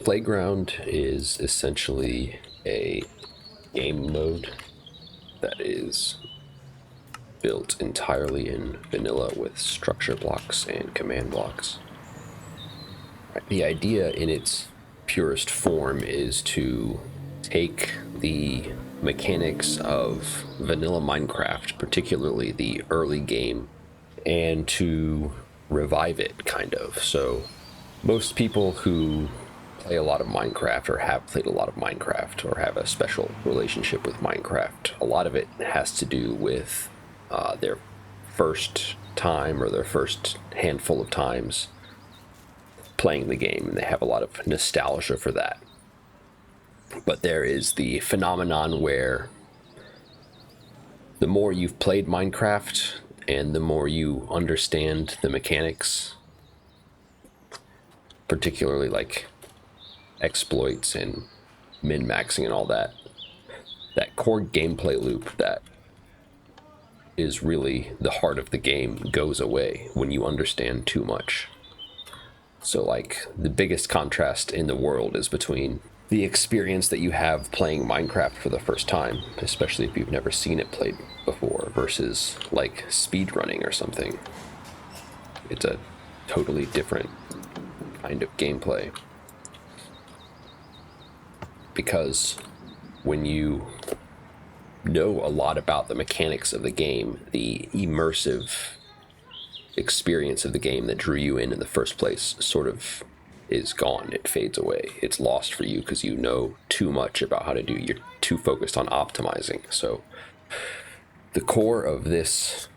Playground is essentially a game mode that is built entirely in vanilla with structure blocks and command blocks. The idea in its purest form is to take the mechanics of vanilla Minecraft, particularly the early game, and to revive it, kind of. So most people who play a lot of Minecraft or have played a lot of Minecraft or have a special relationship with Minecraft, a lot of it has to do with their first time or their first handful of times playing the game, and they have a lot of nostalgia for that. But there is the phenomenon where the more you've played Minecraft and the more you understand the mechanics, particularly like exploits and min-maxing and all that, that core gameplay loop that is really the heart of the game goes away when you understand too much. So like the biggest contrast in the world is between the experience that you have playing Minecraft for the first time, especially if you've never seen it played before, versus like speedrunning or something. It's a totally different kind of gameplay. Because when you know a lot about the mechanics of the game, the immersive experience of the game that drew you in the first place sort of is gone. It fades away. It's lost for you because you know too much about how to do. You're too focused on optimizing. So the core of this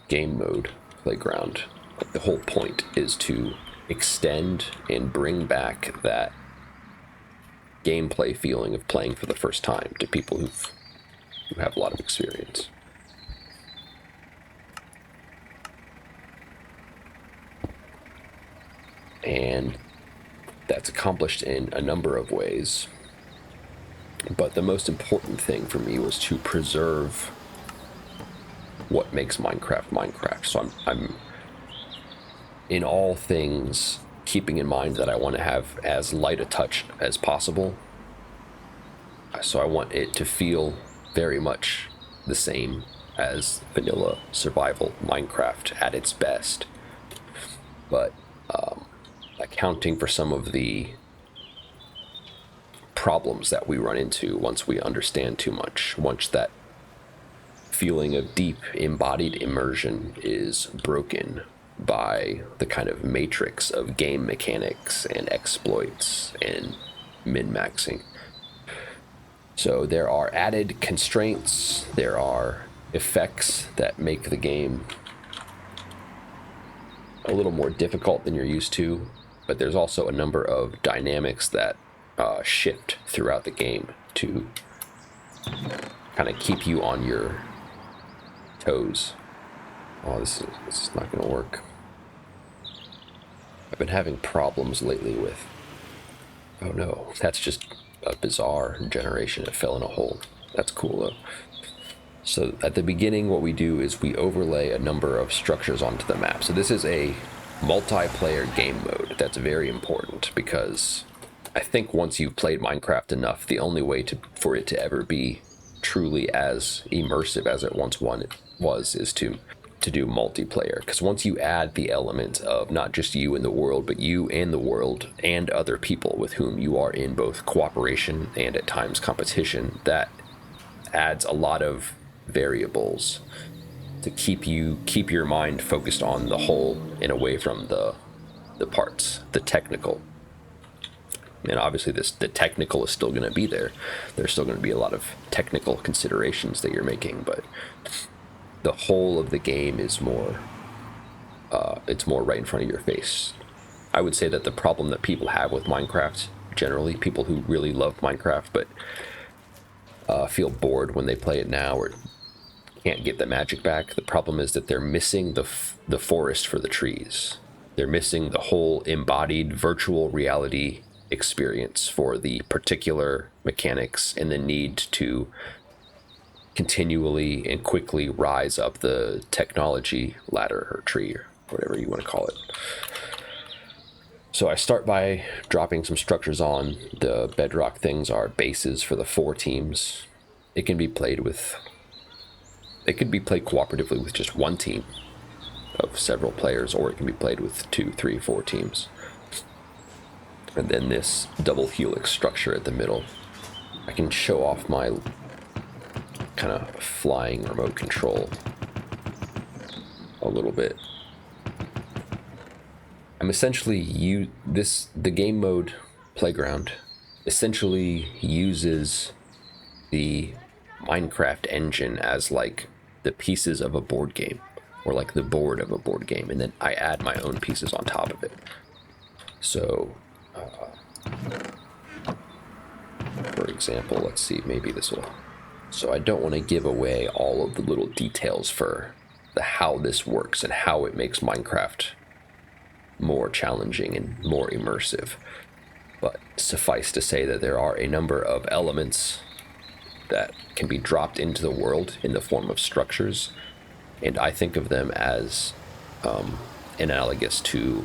game mode, Playground, like the whole point is to extend and bring back that gameplay feeling of playing for the first time to people who have a lot of experience. And that's accomplished in a number of ways. But the most important thing for me was to preserve what makes Minecraft Minecraft. So I'm in all things keeping in mind that I want to have as light a touch as possible. So I want it to feel very much the same as vanilla survival Minecraft at its best. But accounting for some of the problems that we run into once we understand too much, once that feeling of deep embodied immersion is broken by the kind of matrix of game mechanics and exploits and min-maxing. So there are added constraints, there are effects that make the game a little more difficult than you're used to, but there's also a number of dynamics that shift throughout the game to kind of keep you on your toes. Oh, this is not going to work. I've been having problems lately with... Oh no, that's just a bizarre generation. It fell in a hole. That's cool though. So at the beginning, what we do is we overlay a number of structures onto the map. So this is a multiplayer game mode. That's very important because I think once you've played Minecraft enough, the only way for it to ever be truly as immersive as it once was is to do multiplayer. Because once you add the element of not just you and the world, but you and the world and other people with whom you are in both cooperation and at times competition, that adds a lot of variables to keep your mind focused on the whole and away from the parts, the technical. And obviously the technical is still going to be there. There's still going to be a lot of technical considerations that you're making, but the whole of the game is more it's more right in front of your face. I would say that the problem that people have with Minecraft, generally, people who really love Minecraft but feel bored when they play it now or can't get the magic back, the problem is that they're missing the forest for the trees. They're missing the whole embodied virtual reality experience for the particular mechanics and the need to continually and quickly rise up the technology ladder or tree or whatever you want to call it. So I start by dropping some structures on. The bedrock things are bases for the 4 teams. It can be played with... It could be played cooperatively with just one team of several players, or it can be played with 2, 3, 4 teams. And then this double helix structure at the middle. I can show off my kind of flying remote control a little bit. I'm essentially the game mode Playground essentially uses the Minecraft engine as like the pieces of a board game, or like the board of a board game, and then I add my own pieces on top of it. So, for example, let's see, maybe this will... So I don't want to give away all of the little details for how this works and how it makes Minecraft more challenging and more immersive. But suffice to say that there are a number of elements that can be dropped into the world in the form of structures, and I think of them as analogous to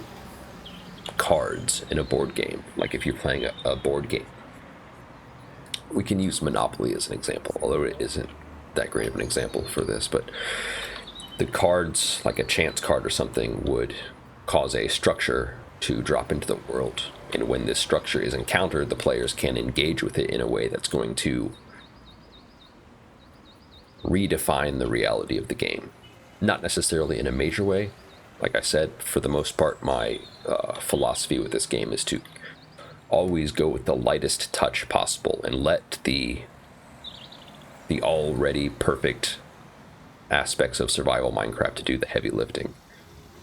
cards in a board game. Like if you're playing a board game, we can use Monopoly as an example, although it isn't that great of an example for this, but the cards, like a chance card or something, would cause a structure to drop into the world, and when this structure is encountered, the players can engage with it in a way that's going to redefine the reality of the game. Not necessarily in a major way. Like I said, for the most part, my philosophy with this game is to always go with the lightest touch possible and let the already perfect aspects of survival Minecraft to do the heavy lifting.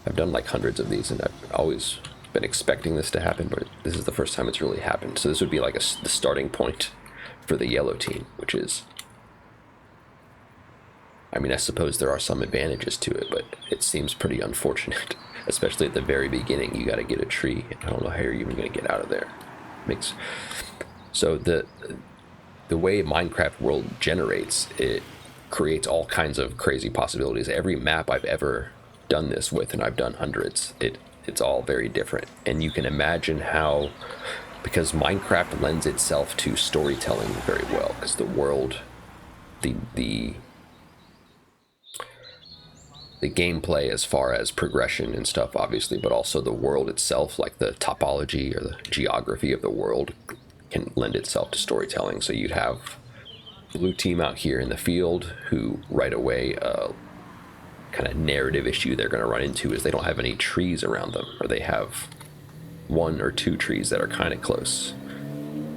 I've done like hundreds of these, and I've always been expecting this to happen, but this is the first time it's really happened. So this would be like the starting point for the yellow team, which is... I mean, I suppose there are some advantages to it, but it seems pretty unfortunate, especially at the very beginning. You got to get a tree. I don't know how you're even going to get out of there. So the way Minecraft world generates, it creates all kinds of crazy possibilities. Every map I've ever done this with, and I've done hundreds, it's all very different. And you can imagine how, because Minecraft lends itself to storytelling very well, because the world, the gameplay as far as progression and stuff, obviously, but also the world itself, like the topology or the geography of the world, can lend itself to storytelling. So you'd have blue team out here in the field, who right away, kind of narrative issue they're going to run into is they don't have any trees around them, or they have 1 or 2 trees that are kind of close.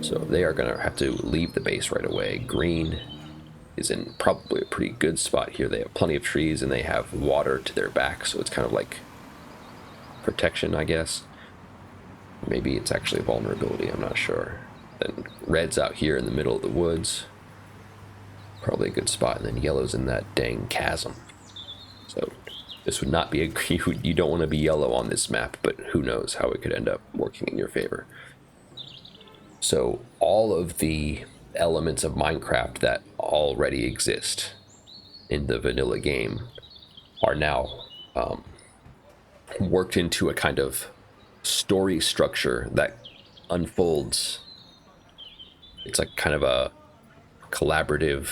So they are going to have to leave the base right away. Green is in probably a pretty good spot here. They have plenty of trees and they have water to their back, so it's kind of like protection, I guess. Maybe it's actually vulnerability, I'm not sure. Then red's out here in the middle of the woods, probably a good spot, and then yellow's in that dang chasm. So this would not be you don't want to be yellow on this map, but who knows how it could end up working in your favor. So all of the elements of Minecraft that already exist in the vanilla game are now worked into a kind of story structure that unfolds. It's like kind of a collaborative,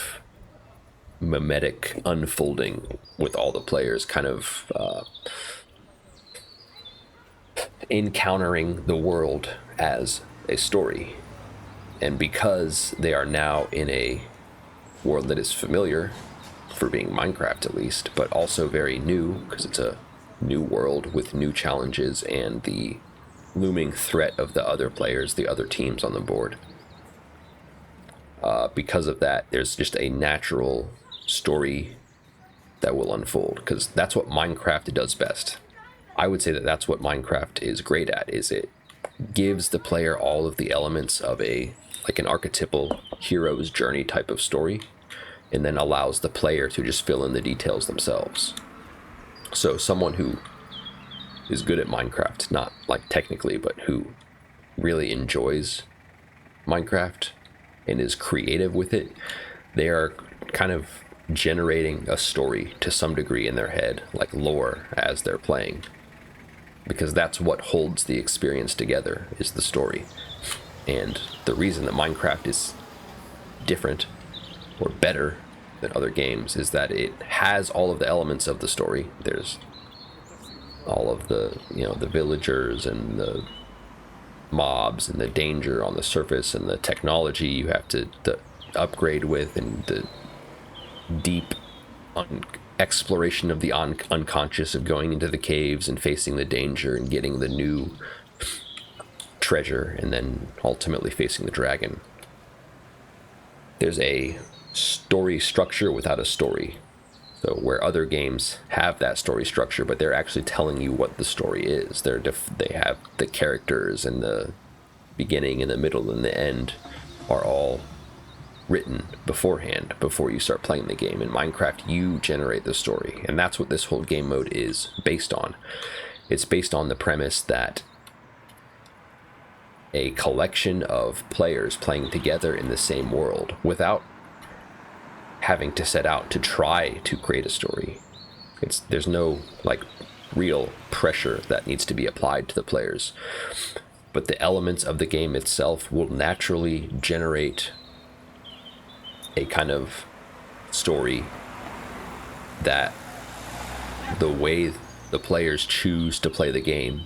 mimetic unfolding with all the players kind of encountering the world as a story. And because they are now in a world that is familiar, for being Minecraft at least, but also very new, because it's a new world with new challenges and the looming threat of the other players, the other teams on the board. Because of that, there's just a natural story that will unfold, because that's what Minecraft does best. I would say that that's what Minecraft is great at, is it gives the player all of the elements of an archetypal hero's journey type of story, and then allows the player to just fill in the details themselves. So someone who is good at Minecraft, not like technically, but who really enjoys Minecraft and is creative with it, they are kind of generating a story to some degree in their head, like lore, as they're playing. because that's what holds the experience together, is the story. And the reason that Minecraft is different or better than other games is that it has all of the elements of the story. There's all of the, the villagers and the mobs and the danger on the surface and the technology you have to upgrade with, and the deep exploration of the unconscious of going into the caves and facing the danger and getting the new treasure and then ultimately facing the dragon. There's a story structure without a story. So where other games have that story structure, but they're actually telling you what the story is. They have the characters, and the beginning and the middle and the end are all written beforehand before you start playing the game. In Minecraft, you generate the story, and that's what this whole game mode is based on. It's based on the premise that a collection of players playing together in the same world without having to set out to try to create a story. There's no real pressure that needs to be applied to the players, but the elements of the game itself will naturally generate a kind of story that the way the players choose to play the game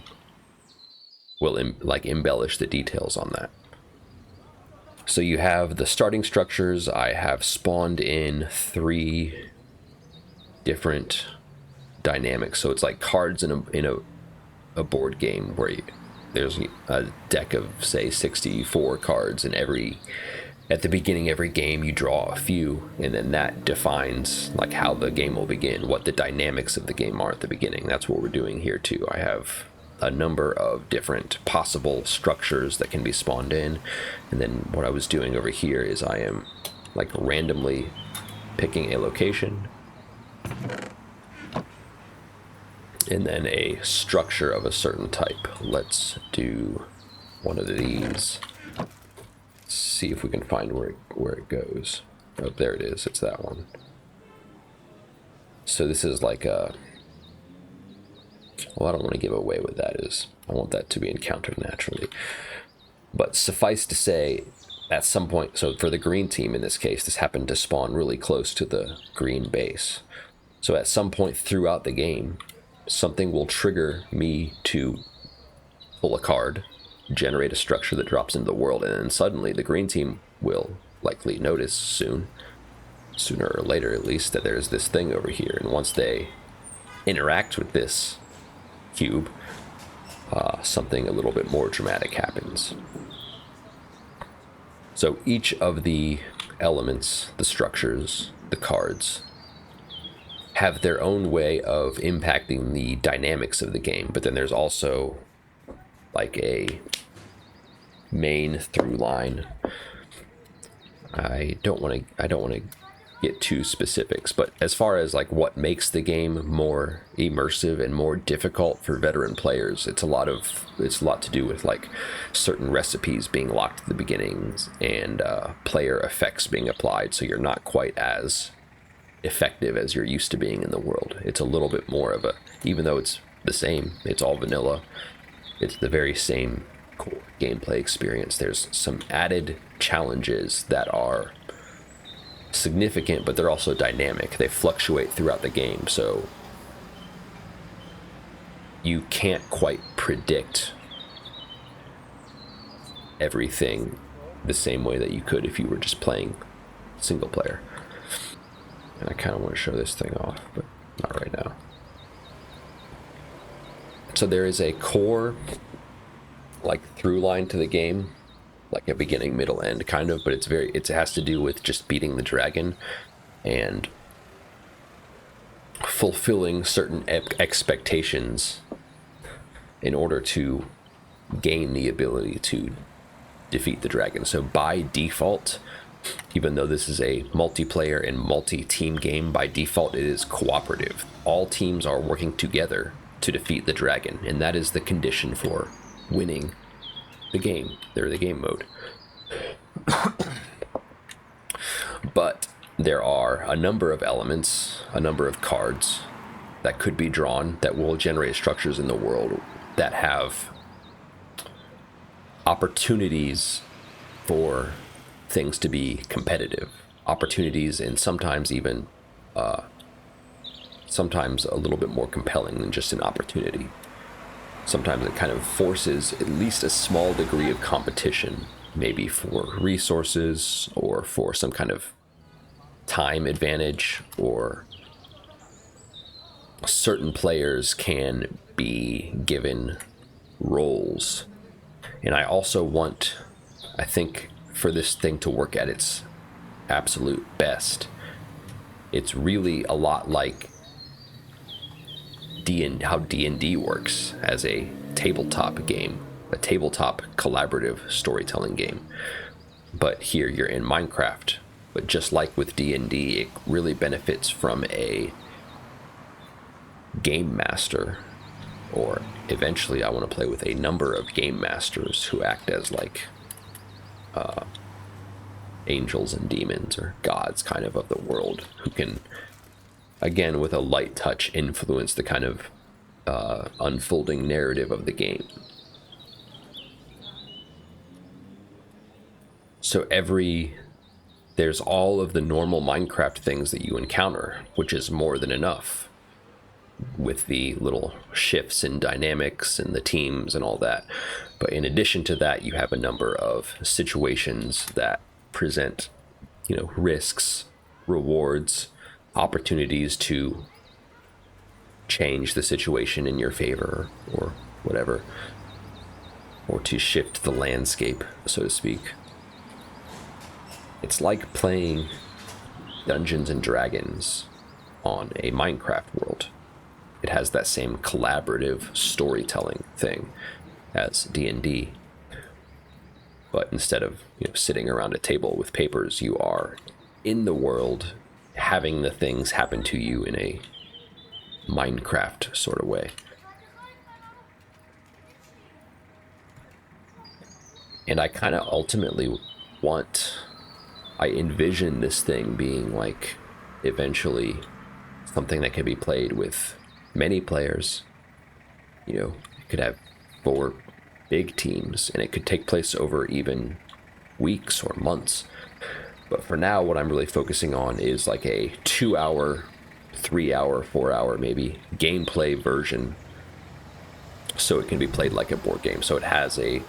will embellish the details on that. So you have the starting structures. I have spawned in 3 different dynamics. So it's like cards in a board game where there's a deck of, say, 64 cards, and at the beginning every game you draw a few, and then that defines how the game will begin, what the dynamics of the game are at the beginning. That's what we're doing here too. I have a number of different possible structures that can be spawned in, and then what I was doing over here is I am randomly picking a location and then a structure of a certain type. Let's do one of these. Let's see if we can find where it goes. Oh, there it is. It's that one. So this is well, I don't want to give away what that is. I want that to be encountered naturally. But suffice to say, at some point, so for the green team in this case, this happened to spawn really close to the green base. So at some point throughout the game, something will trigger me to pull a card, generate a structure that drops into the world, and then suddenly the green team will likely notice sooner or later at least, that there's this thing over here. And once they interact with this cube, something a little bit more dramatic happens. So each of the elements, the structures, the cards, have their own way of impacting the dynamics of the game, but then there's also a main through line. I don't want to get too specifics, but as far as what makes the game more immersive and more difficult for veteran players, it's a lot to do with certain recipes being locked at the beginnings and player effects being applied, so you're not quite as effective as you're used to being in the world. It's a little bit more of even though it's the same, it's all vanilla, it's the very same core gameplay experience. There's some added challenges that are significant, but they're also dynamic. They fluctuate throughout the game, so you can't quite predict everything the same way that you could if you were just playing single player. And I kind of want to show this thing off, but not right now. So there is a core through line to the game, a beginning, middle, end kind of, but it has to do with just beating the dragon and fulfilling certain expectations in order to gain the ability to defeat the dragon. So by default, even though this is a multiplayer and multi-team game, by default it is cooperative. All teams are working together to defeat the dragon, and that is the condition for winning the game. They're the game mode. But there are a number of elements, a number of cards that could be drawn that will generate structures in the world that have opportunities for things to be competitive, opportunities, and sometimes even sometimes a little bit more compelling than just an opportunity. Sometimes it kind of forces at least a small degree of competition, maybe for resources or for some kind of time advantage, or certain players can be given roles. And I also want, I think, for this thing to work at its absolute best, it's really a lot like how D&D works as a tabletop game, a tabletop collaborative storytelling game. But here you're in Minecraft. But just like with D&D, it really benefits from a game master, or eventually I want to play with a number of game masters who act as like angels and demons, or gods kind of the world, who can, again, with a light touch, influence the kind of unfolding narrative of the game. So there's all of the normal Minecraft things that you encounter, which is more than enough, with the little shifts in dynamics and the teams and all that. But in addition to that, you have a number of situations that present, risks, rewards, opportunities to change the situation in your favor or whatever, or to shift the landscape, so to speak. It's like playing Dungeons and Dragons on a Minecraft world. It has that same collaborative storytelling thing as D&D. But instead of sitting around a table with papers, you are in the world, having the things happen to you in a Minecraft sort of way. And I kind of ultimately I envision this thing being like eventually something that can be played with many players. It could have 4 big teams, and it could take place over even weeks or months. But for now, what I'm really focusing on is like a 2-hour, 3-hour, 4-hour maybe gameplay version, so it can be played like a board game. So it has a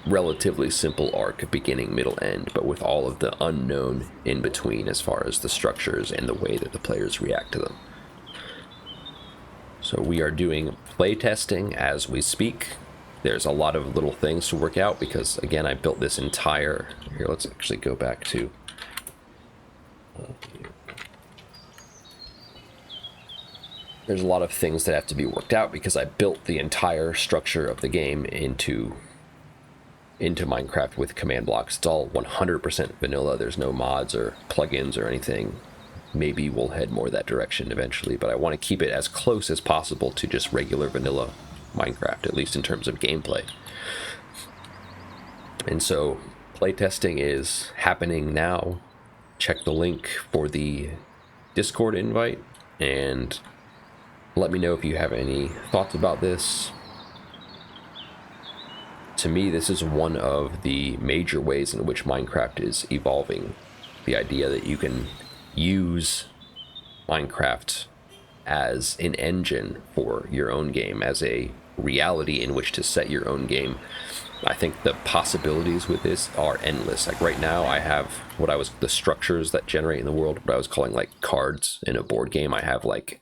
relatively simple arc, beginning, middle, end, but with all of the unknown in between as far as the structures and the way that the players react to them. So we are doing playtesting as we speak. There's a lot of little things to work out because, again, I built this entire... Here, let's actually go back to... There's a lot of things that have to be worked out because I built the entire structure of the game into Minecraft with command blocks. It's all 100% vanilla. There's no mods or plugins or anything. Maybe we'll head more that direction eventually, but I want to keep it as close as possible to just regular vanilla Minecraft, at least in terms of gameplay. And so playtesting is happening now. Check the link for the Discord invite and let me know if you have any thoughts about this. To me, this is one of the major ways in which Minecraft is evolving. The idea that you can use Minecraft as an engine for your own game, as a reality in which to set your own game. I think the possibilities with this are endless. Like right now, I have the structures that generate in the world, what I was calling like cards in a board game. I have like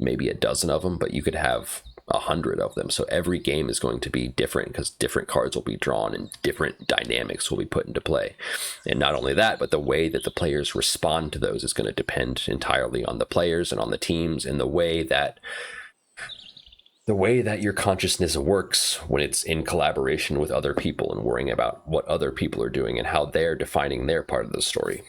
maybe a dozen of them, but you could have 100 of them. So every game is going to be different because different cards will be drawn and different dynamics will be put into play. And not only that, but the way that the players respond to those is going to depend entirely on the players and on the teams, and the way that your consciousness works when it's in collaboration with other people and worrying about what other people are doing and how they're defining their part of the story.